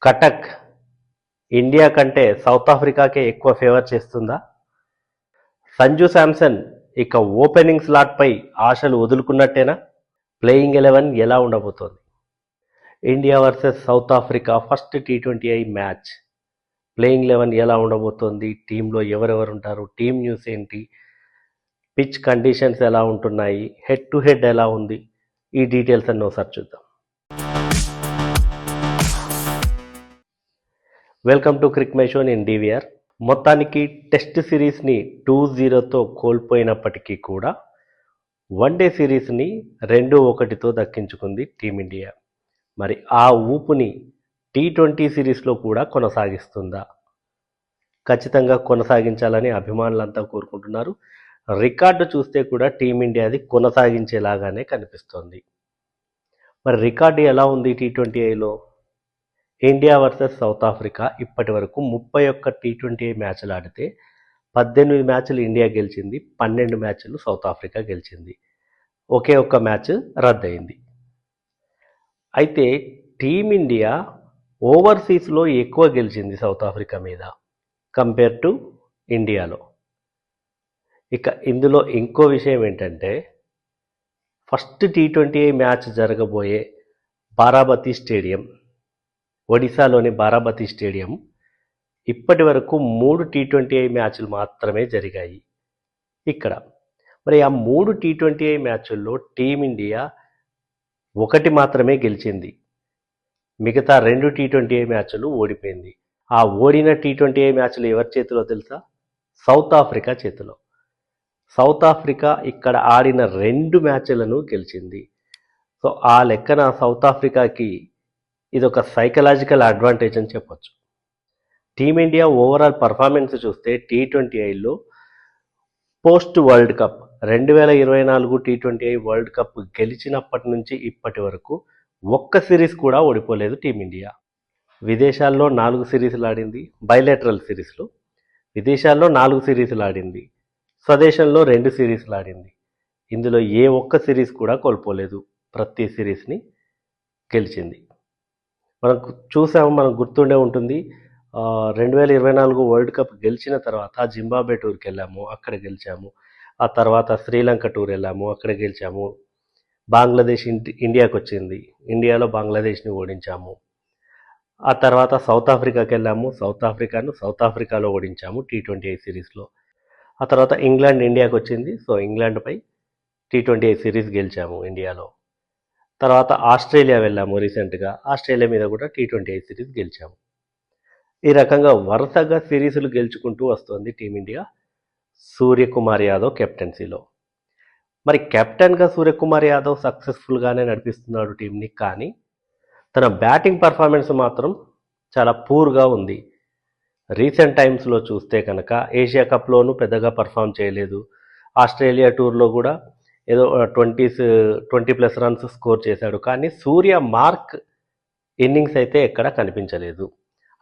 Cuttack India కంటే south ఆఫ్రికాకే ఎక్కువ favour చేస్తుందా? సంజు శాంసన్ ఇక ఓపెనింగ్ స్లాట్పై ఆశలు వదులుకున్నట్టేనా? ప్లేయింగ్ 11 ఎలా ఉండబోతోంది? India versus south Africa first T20I match playing 11 ఎలా ఉండబోతోంది? టీంలో ఎవరెవరు ఉంటారు? టీం న్యూస్ ఏంటి? పిచ్ కండిషన్స్ ఎలా ఉంటున్నాయి? హెడ్ టు హెడ్ ఎలా ఉంది? ఈ డీటెయిల్స్ అన్నీ ఒకసారి చూద్దాం. Welcome to Crick my show, నేను డివిఆర్. మొత్తానికి టెస్ట్ సిరీస్ని 2-0తో కోల్పోయినప్పటికీ కూడా వన్డే సిరీస్ని 2-1తో దక్కించుకుంది టీమిండియా. మరి ఆ ఊపుని T20 సిరీస్లో కూడా కొనసాగిస్తుందా? ఖచ్చితంగా కొనసాగించాలని అభిమానులంతా కోరుకుంటున్నారు. రికార్డు చూస్తే కూడా టీమిండియాది కొనసాగించేలాగానే కనిపిస్తోంది. మరి రికార్డు ఎలా ఉంది T20Iలో? ఇండియా వర్సెస్ సౌత్ ఆఫ్రికా ఇప్పటి వరకు 31 T20I మ్యాచ్లు ఆడితే 18 మ్యాచ్లు ఇండియా గెలిచింది, 12 మ్యాచ్లు సౌత్ ఆఫ్రికా గెలిచింది. ఒకే ఒక్క మ్యాచ్ రద్దయింది. అయితే టీమిండియా ఓవర్సీస్లో ఎక్కువ గెలిచింది సౌత్ ఆఫ్రికా మీద కంపేర్ టు ఇండియాలో. ఇక ఇందులో ఇంకో విషయం ఏంటంటే, ఫస్ట్ T20I మ్యాచ్ జరగబోయే బారాబతీ స్టేడియం, ఒడిశాలోని బారాబతీ స్టేడియం ఇప్పటి వరకు 3 T20I మ్యాచ్లు మాత్రమే జరిగాయి ఇక్కడ. మరి ఆ 3 T20I మ్యాచ్ల్లో టీమిండియా 1 మాత్రమే గెలిచింది, మిగతా 2 T20I మ్యాచ్లు ఓడిపోయింది. ఆ ఓడిన T20I మ్యాచ్లు ఎవరి చేతిలో తెలుసా? సౌత్ ఆఫ్రికా చేతిలో. సౌత్ ఆఫ్రికా ఇక్కడ ఆడిన 2 మ్యాచ్లను గెలిచింది. సో ఆ లెక్కన సౌత్ ఆఫ్రికాకి ఇదొక సైకలాజికల్ అడ్వాంటేజ్ అని చెప్పొచ్చు. టీమిండియా ఓవరాల్ పర్ఫార్మెన్స్ చూస్తే T20Iలో post world cup 2024 T20I world cup గెలిచినప్పటి నుంచి ఇప్పటి వరకు ఒక్క సిరీస్ కూడా ఓడిపోలేదు టీమిండియా. విదేశాల్లో 4 సిరీస్లు ఆడింది, బైలేటరల్ సిరీస్లు. విదేశాల్లో 4 సిరీస్లు ఆడింది, స్వదేశంలో 2 సిరీస్లు ఆడింది. ఇందులో ఏ ఒక్క సిరీస్ కూడా కోల్పోలేదు, ప్రతి సిరీస్ని గెలిచింది. మనకు చూసాము, మనకు గుర్తుండే ఉంటుంది. 2024 వరల్డ్ కప్ గెలిచిన తర్వాత జింబాబ్వే టూర్కి వెళ్ళాము, అక్కడ గెలిచాము. ఆ తర్వాత శ్రీలంక టూర్ వెళ్ళాము, అక్కడ గెలిచాము. బంగ్లాదేశ్ ఇండియాకి వచ్చింది, ఇండియాలో బంగ్లాదేశ్ని ఓడించాము. ఆ తర్వాత సౌత్ ఆఫ్రికాకి వెళ్ళాము, సౌత్ ఆఫ్రికాలో ఓడించాము T20I సిరీస్లో. ఆ తర్వాత ఇంగ్లాండ్ ఇండియాకి వచ్చింది, సో ఇంగ్లాండ్పై T20I సిరీస్ గెలిచాము ఇండియాలో. తర్వాత ఆస్ట్రేలియా వెళ్ళాము రీసెంట్గా, ఆస్ట్రేలియా మీద కూడా T20I సిరీస్ గెలిచాము. ఈ రకంగా వరుసగా సిరీసులు గెలుచుకుంటూ వస్తుంది టీమిండియా సూర్యకుమార్ యాదవ్ కెప్టెన్సీలో. మరి కెప్టెన్గా సూర్యకుమార్ యాదవ్ సక్సెస్ఫుల్గానే నడిపిస్తున్నాడు టీంని, కానీ తన బ్యాటింగ్ పర్ఫార్మెన్స్ మాత్రం చాలా పూర్గా ఉంది. రీసెంట్ టైమ్స్లో చూస్తే కనుక ఏషియా కప్లోనూ పెద్దగా పర్ఫామ్ చేయలేదు, ఆస్ట్రేలియా టూర్లో కూడా ఏదో 20+ రన్స్ స్కోర్ చేశాడు. కానీ సూర్య మార్క్ ఇన్నింగ్స్ అయితే ఎక్కడ కనిపించలేదు.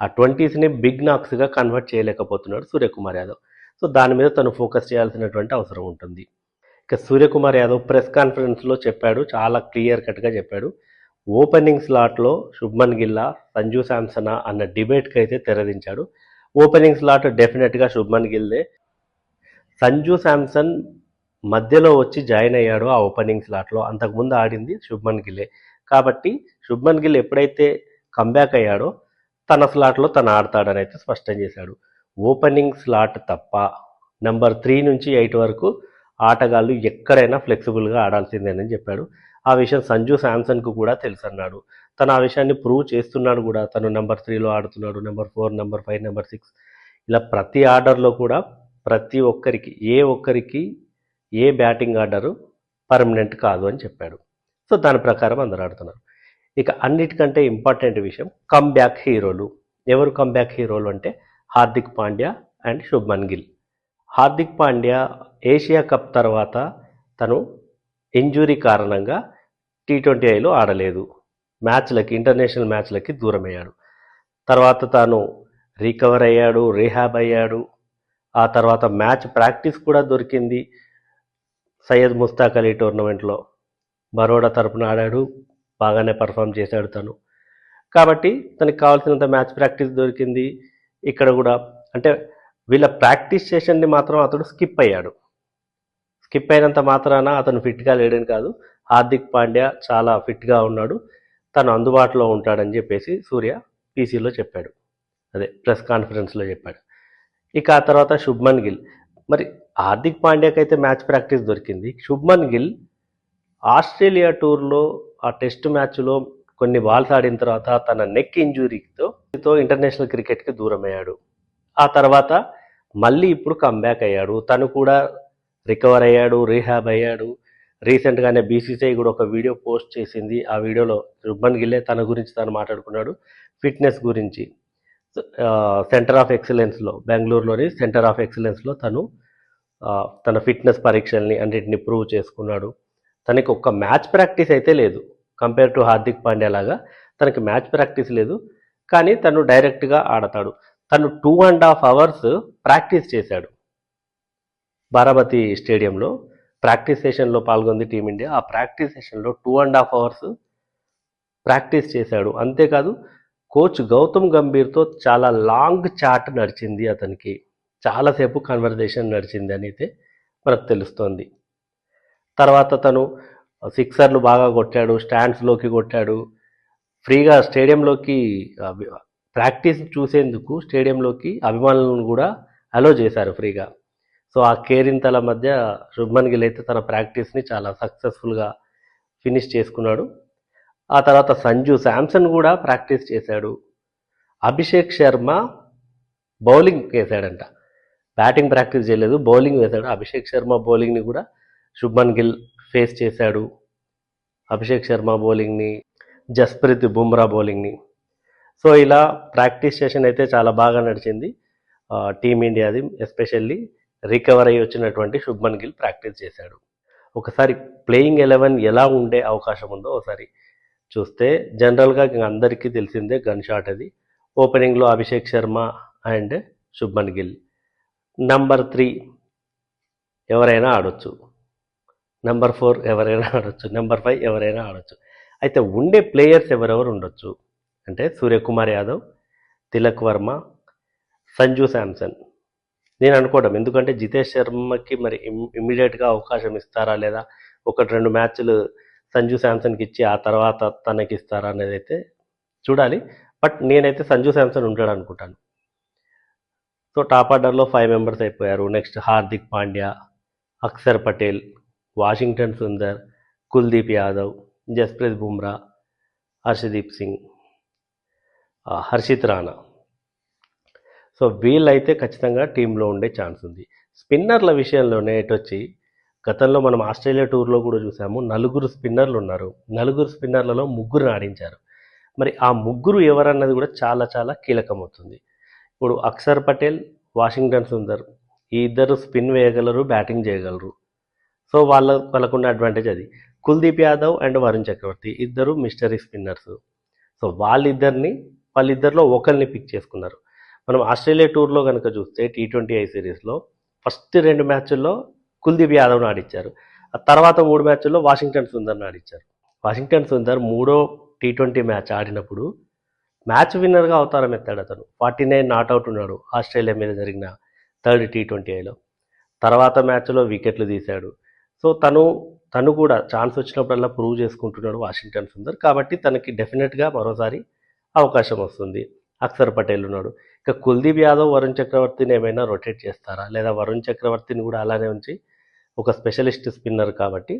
ఆ 20స్ని బిగ్ నాక్స్గా కన్వర్ట్ చేయలేకపోతున్నాడు సూర్యకుమార్ యాదవ్. సో దాని మీద తను ఫోకస్ చేయాల్సినటువంటి అవసరం ఉంటుంది. ఇక సూర్యకుమార్ యాదవ్ ప్రెస్ కాన్ఫరెన్స్లో చెప్పాడు, చాలా క్లియర్ కట్గా చెప్పాడు. ఓపెనింగ్ స్లాట్లో శుభ్మన్ గిల్లా, సంజు శాంసనా అన్న డిబేట్కి అయితే తెరదించాడు. ఓపెనింగ్ స్లాట్ డెఫినెట్గా శుభ్మన్ గిల్దే. సంజు శాంసన్ మధ్యలో వచ్చి జాయిన్ అయ్యాడు ఆ ఓపెనింగ్ స్లాట్లో, అంతకుముందు ఆడింది శుభ్మన్ గిల్లే. కాబట్టి శుభ్మన్ గిల్ ఎప్పుడైతే కంబ్యాక్ అయ్యాడో తన స్లాట్లో తను ఆడతాడని అయితే స్పష్టం చేశాడు. ఓపెనింగ్ స్లాట్ తప్ప నెంబర్ 3 నుంచి 8 వరకు ఆటగాళ్ళు ఎక్కడైనా ఫ్లెక్సిబుల్గా ఆడాల్సిందేనని చెప్పాడు. ఆ విషయం సంజు శాంసన్కు కూడా తెలుసు అన్నాడు. తను ఆ విషయాన్ని ప్రూవ్ చేస్తున్నాడు కూడా. తను నెంబర్ 3లో ఆడుతున్నాడు, నెంబర్ 4, నెంబర్ 5, నెంబర్ 6 ఇలా ప్రతి ఆర్డర్లో కూడా ప్రతి ఒక్కరికి ఏ బ్యాటింగ్ ఆర్డరు పర్మనెంట్ కాదు అని చెప్పాడు. సో దాని ప్రకారం అందరూ ఆడుతున్నారు. ఇక అన్నిటికంటే ఇంపార్టెంట్ విషయం కమ్బ్యాక్ హీరోలు. ఎవరు కమ్బ్యాక్ హీరోలు అంటే Hardik Pandya and Shubman Gill. Hardik Pandya Asia cup తర్వాత తను ఇంజురీ కారణంగా T20Iలో ఆడలేదు, ఇంటర్నేషనల్ మ్యాచ్లకి దూరమయ్యాడు. తర్వాత తాను రికవర్ అయ్యాడు, రీహాబ్ అయ్యాడు. ఆ తర్వాత మ్యాచ్ ప్రాక్టీస్ కూడా దొరికింది సయ్యద్ ముస్తాక్ అలీ టోర్నమెంట్లో. బరోడా తరపున ఆడాడు, బాగానే పర్ఫామ్ చేశాడు తను. కాబట్టి తనకి కావాల్సినంత మ్యాచ్ ప్రాక్టీస్ దొరికింది. ఇక్కడ కూడా అంటే వీళ్ళ ప్రాక్టీస్ సెషన్ని మాత్రం అతడు స్కిప్ అయ్యాడు. స్కిప్ అయినంత మాత్రాన అతను ఫిట్గా లేడని కాదు. హార్దిక్ పాండ్యా చాలా ఫిట్గా ఉన్నాడు, తను అందుబాటులో ఉంటాడని చెప్పేసి సూర్య పీసీలో చెప్పాడు, అదే ప్రెస్ కాన్ఫరెన్స్లో చెప్పాడు. ఇక ఆ తర్వాత శుభ్మన్ గిల్. మరి హార్దిక్ పాండ్యాకి అయితే మ్యాచ్ ప్రాక్టీస్ దొరికింది. శుభ్మన్ గిల్ ఆస్ట్రేలియా టూర్లో ఆ టెస్ట్ మ్యాచ్లో కొన్ని బాల్స్ ఆడిన తర్వాత తన నెక్ ఇంజురీతో ఇంటర్నేషనల్ క్రికెట్కి దూరమయ్యాడు. ఆ తర్వాత మళ్ళీ ఇప్పుడు కమ్బ్యాక్ అయ్యాడు. తను కూడా రికవర్ అయ్యాడు, రీహాబ్ అయ్యాడు. రీసెంట్గానే బీసీసీఐ కూడా ఒక వీడియో పోస్ట్ చేసింది. ఆ వీడియోలో శుభ్మన్ గిల్లే తన గురించి తను మాట్లాడుకున్నాడు, ఫిట్నెస్ గురించి. సెంటర్ ఆఫ్ ఎక్సలెన్స్లో, బెంగళూరులోని సెంటర్ ఆఫ్ ఎక్సలెన్స్లో తను తన ఫిట్నెస్ పరీక్షల్ని అన్నింటినీ ప్రూవ్ చేసుకున్నాడు. తనకి ఒక్క మ్యాచ్ ప్రాక్టీస్ అయితే లేదు, కంపేర్ టు హార్దిక్ పాండ్యా లాగా తనకి మ్యాచ్ ప్రాక్టీస్ లేదు, కానీ తను డైరెక్ట్గా ఆడతాడు. తను 2.5 hours ప్రాక్టీస్ చేశాడు. బారామతి స్టేడియంలో ప్రాక్టీస్ సెషన్లో పాల్గొంది టీమిండియా. ఆ ప్రాక్టీస్ సెషన్లో 2.5 hours ప్రాక్టీస్ చేశాడు. అంతేకాదు కోచ్ గౌతమ్ గంభీర్తో చాలా లాంగ్ చాట్ నడిచింది, అతనికి చాలాసేపు కన్వర్జేషన్ నడిచింది అని అయితే మనకు తెలుస్తోంది. తర్వాత తను సిక్సర్లు బాగా కొట్టాడు, స్టాండ్స్లోకి కొట్టాడు. ఫ్రీగా స్టేడియంలోకి ప్రాక్టీస్ చూసేందుకు స్టేడియంలోకి అభిమానులను కూడా అలో చేశారు ఫ్రీగా. సో ఆ కేరింతల మధ్య శుభ్మన్ గిల్ అయితే తన ప్రాక్టీస్ని చాలా సక్సెస్ఫుల్గా ఫినిష్ చేసుకున్నాడు. ఆ తర్వాత సంజు శాంసన్ కూడా ప్రాక్టీస్ చేశాడు. అభిషేక్ శర్మ బౌలింగ్ వేశాడంట, బ్యాటింగ్ ప్రాక్టీస్ చేయలేదు, బౌలింగ్ వేశాడు. అభిషేక్ శర్మ బౌలింగ్ని కూడా శుభ్మన్ గిల్ ఫేస్ చేశాడు. అభిషేక్ శర్మ బౌలింగ్ని, జస్ప్రీత్ బుమ్రా బౌలింగ్ని. సో ఇలా ప్రాక్టీస్ సెషన్ అయితే చాలా బాగా నడిచింది టీమిండియాది. ఎస్పెషల్లీ రికవర్ అయ్యి వచ్చినటువంటి శుభ్మన్ గిల్ ప్రాక్టీస్ చేశాడు. ఒకసారి ప్లేయింగ్ 11 ఎలా ఉండే అవకాశం ఉందో ఒకసారి చూస్తే, జనరల్గా అందరికీ తెలిసిందే గన్ షాట్ అది. ఓపెనింగ్లో అభిషేక్ శర్మ అండ్ శుభ్మన్ గిల్. నంబర్ 3 ఎవరైనా ఆడొచ్చు, నంబర్ 4 ఎవరైనా ఆడొచ్చు, నంబర్ 5 ఎవరైనా ఆడొచ్చు. అయితే ఉండే ప్లేయర్స్ ఎవరెవరు ఉండొచ్చు అంటే సూర్యకుమార్ యాదవ్, తిలక్ వర్మ, సంజు శాంసన్. నేను అనుకోవడం, ఎందుకంటే జితేష్ శర్మకి మరి ఇమ్మీడియట్గా అవకాశం ఇస్తారా లేదా, 1-2 మ్యాచ్లు సంజు శాంసన్కి ఇచ్చి ఆ తర్వాత తనకి ఇస్తారా అనేది అయితే చూడాలి. బట్ నేనైతే సంజు శాంసన్ ఉంటాడు అనుకుంటాను. సో టాప్ ఆర్డర్లో 5 members అయిపోయారు. నెక్స్ట్ హార్దిక్ పాండ్యా, అక్షర్ పటేల్, వాషింగ్టన్ సుందర్, కుల్దీప్ యాదవ్, జస్ప్రీత్ బుమ్రా, హర్షదీప్ సింగ్, హర్షిత్ రాణా. సో వీళ్ళైతే ఖచ్చితంగా టీంలో ఉండే ఛాన్స్ ఉంది. స్పిన్నర్ల విషయంలోనే ఎటొచ్చి గతంలో మనం ఆస్ట్రేలియా టూర్లో కూడా చూసాము, 4 స్పిన్నర్లు ఉన్నారు. 4 స్పిన్నర్లలో 3 ఆడించారు. మరి ఆ 3 ఎవరన్నది కూడా చాలా చాలా కీలకమవుతుంది. ఇప్పుడు అక్షర్ పటేల్, వాషింగ్టన్ సుందర్ ఈ ఇద్దరు స్పిన్ వేయగలరు, బ్యాటింగ్ చేయగలరు. సో వాళ్ళకున్న అడ్వాంటేజ్ అది. కుల్దీప్ యాదవ్ అండ్ వరుణ్ చక్రవర్తి ఇద్దరు మిస్టరీ స్పిన్నర్స్. సో వాళ్ళిద్దరిలో ఒకరిని పిక్ చేసుకున్నారు. మనం ఆస్ట్రేలియా టూర్లో కనుక చూస్తే T20I సిరీస్లో ఫస్ట్ 2 మ్యాచ్ల్లో కుల్దీప్ యాదవ్ను ఆడిచ్చారు. ఆ తర్వాత 3 మ్యాచ్ల్లో వాషింగ్టన్ సుందర్ని ఆడిచ్చారు. వాషింగ్టన్ సుందర్ 3వ T20 మ్యాచ్ ఆడినప్పుడు మ్యాచ్ విన్నర్గా అవతారం ఎత్తాడు. అతను 49 నాట్అవుట్ ఉన్నాడు ఆస్ట్రేలియా మీద జరిగిన 3rd T20Iలో. తర్వాత మ్యాచ్లో వికెట్లు తీశాడు. సో తను కూడా ఛాన్స్ వచ్చినప్పుడల్లా ప్రూవ్ చేసుకుంటున్నాడు వాషింగ్టన్ సుందర్. కాబట్టి తనకి డెఫినెట్గా మరోసారి అవకాశం వస్తుంది. అక్షర్ పటేల్ ఉన్నాడు. ఇక కుల్దీప్ యాదవ్, వరుణ్ చక్రవర్తిని ఏమైనా రొటేట్ చేస్తారా, లేదా వరుణ్ చక్రవర్తిని కూడా అలానే ఉంచి ఒక స్పెషలిస్ట్ స్పిన్నర్ కాబట్టి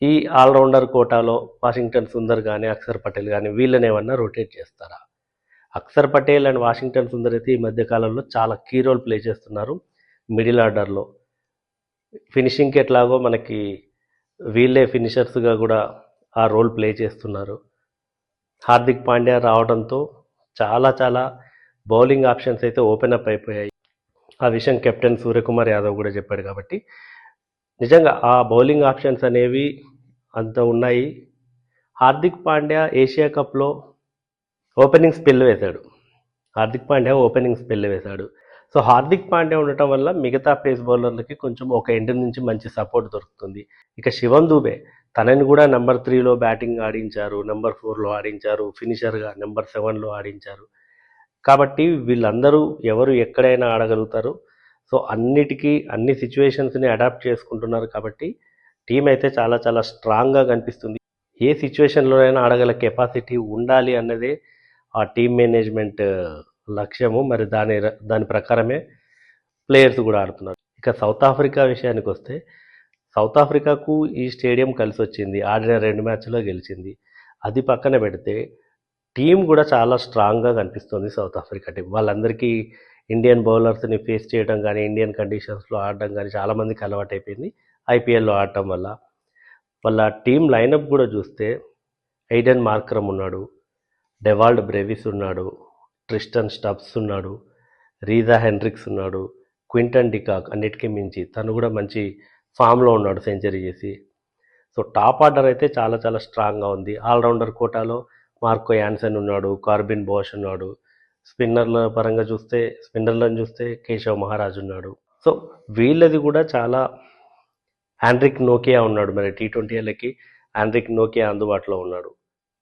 ఈ ఆల్రౌండర్ కోటాలో వాషింగ్టన్ సుందర్ కానీ అక్షర్ పటేల్ కానీ వీళ్ళని ఏమన్నా రొటేట్ చేస్తారా? అక్షర్ పటేల్ అండ్ వాషింగ్టన్ సుందర్ అయితే ఈ మధ్యకాలంలో చాలా కీ రోల్ ప్లే చేస్తున్నారు మిడిల్ ఆర్డర్లో. ఫినిషింగ్కి ఎట్లాగో మనకి వీళ్ళే ఫినిషర్స్గా కూడా ఆ రోల్ ప్లే చేస్తున్నారు. హార్దిక్ పాండ్యా రావడంతో చాలా బౌలింగ్ ఆప్షన్స్ అయితే ఓపెన్ అప్ అయిపోయాయి. ఆ విషయం కెప్టెన్ సూర్యకుమార్ యాదవ్ కూడా చెప్పాడు. కాబట్టి నిజంగా ఆ బౌలింగ్ ఆప్షన్స్ అనేవి అంత ఉన్నాయి. హార్దిక్ పాండ్యా ఏషియా కప్లో ఓపెనింగ్ స్పెల్ వేశాడు. సో హార్దిక్ పాండ్యా ఉండటం వల్ల మిగతా పేస్ బౌలర్లకి కొంచెం ఒక ఎండ్ నుంచి మంచి సపోర్ట్ దొరుకుతుంది. ఇక శివం దూబే తనని కూడా నెంబర్ 3లో బ్యాటింగ్ ఆడించారు, నెంబర్ 4లో ఆడించారు, ఫినిషర్గా నెంబర్ 7లో ఆడించారు. కాబట్టి వీళ్ళందరూ ఎవరు ఎక్కడైనా ఆడగలుగుతారు. సో అన్నిటికీ అన్ని సిచ్యువేషన్స్ని అడాప్ట్ చేసుకుంటున్నారు కాబట్టి టీం అయితే చాలా చాలా స్ట్రాంగ్గా కనిపిస్తుంది. ఏ సిచ్యువేషన్లోనైనా ఆడగల కెపాసిటీ ఉండాలి అన్నదే ఆ టీం మేనేజ్మెంట్ లక్ష్యము. మరి దాని ప్రకారమే ప్లేయర్స్ కూడా ఆడుతున్నారు. ఇక సౌత్ ఆఫ్రికా విషయానికి వస్తే సౌత్ ఆఫ్రికాకు ఈ స్టేడియం కలిసి వచ్చింది. ఆడిన 2 మ్యాచ్లో గెలిచింది. అది పక్కన పెడితే టీం కూడా చాలా స్ట్రాంగ్గా కనిపిస్తుంది సౌత్ ఆఫ్రికా టీం. వాళ్ళందరికీ ఇండియన్ బౌలర్స్ని ఫేస్ చేయడం కానీ, ఇండియన్ కండిషన్స్లో ఆడడం కానీ చాలామందికి అలవాటైపోయింది ఐపీఎల్లో ఆడటం వల్ల. వాళ్ళ టీం లైనప్ కూడా చూస్తే ఎయిడెన్ మార్క్రమ్ ఉన్నాడు, డెవాల్డ్ బ్రెవిస్ ఉన్నాడు, ట్రిస్టన్ స్టబ్స్ ఉన్నాడు, రీజా హెన్రిక్స్ ఉన్నాడు, క్వింటన్ డికాక్ అన్నిటికీ మించి తను కూడా మంచి ఫామ్లో ఉన్నాడు సెంచరీ చేసి. సో టాప్ ఆర్డర్ అయితే చాలా చాలా స్ట్రాంగ్గా ఉంది. ఆల్రౌండర్ కోటాలో మార్కో యాన్సన్ ఉన్నాడు, కార్బిన్ బోష్ ఉన్నాడు. స్పిన్నర్లను చూస్తే కేశవ్ మహారాజ్ ఉన్నాడు. సో వీళ్ళది కూడా చాలా ఆండ్రిక్ నోకియా ఉన్నాడు. మరి టీ20లకి ఆండ్రిక్ నోకియా అందుబాటులో ఉన్నాడు.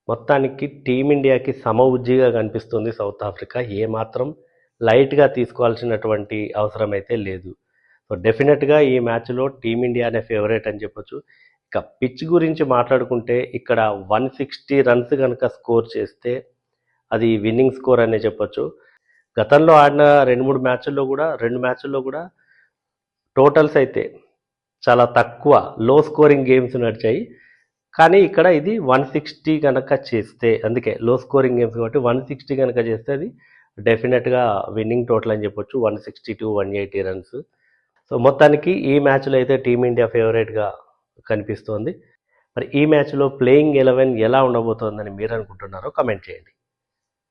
మొత్తానికి టీమిండియాకి ఉజ్జీగా కనిపిస్తుంది సౌత్ ఆఫ్రికా. ఏమాత్రం లైట్గా తీసుకోవాల్సినటువంటి అవసరం అయితే లేదు. సో డెఫినెట్గా ఈ మ్యాచ్లో టీమిండియానే ఫేవరెట్ అని చెప్పొచ్చు. ఇక పిచ్ గురించి మాట్లాడుకుంటే ఇక్కడ 160 రన్స్ కనుక స్కోర్ చేస్తే అది విన్నింగ్ స్కోర్ అనే చెప్పొచ్చు. గతంలో ఆడిన 2 మ్యాచ్ల్లో కూడా టోటల్స్ అయితే చాలా తక్కువ లో స్కోరింగ్ గేమ్స్ నడిచాయి. కానీ ఇక్కడ ఇది 160 కనుక చేస్తే, అందుకే లో స్కోరింగ్ గేమ్స్ కాబట్టి 160 కనుక చేస్తే అది డెఫినెట్గా విన్నింగ్ టోటల్ అని చెప్పొచ్చు. 160 to 180 రన్స్. సో మొత్తానికి ఈ మ్యాచ్లో అయితే టీమిండియా ఫేవరెట్గా కనిపిస్తోంది. మరి ఈ మ్యాచ్లో ప్లేయింగ్ 11 ఎలా ఉండబోతోందని మీరు అనుకుంటున్నారో కమెంట్ చేయండి.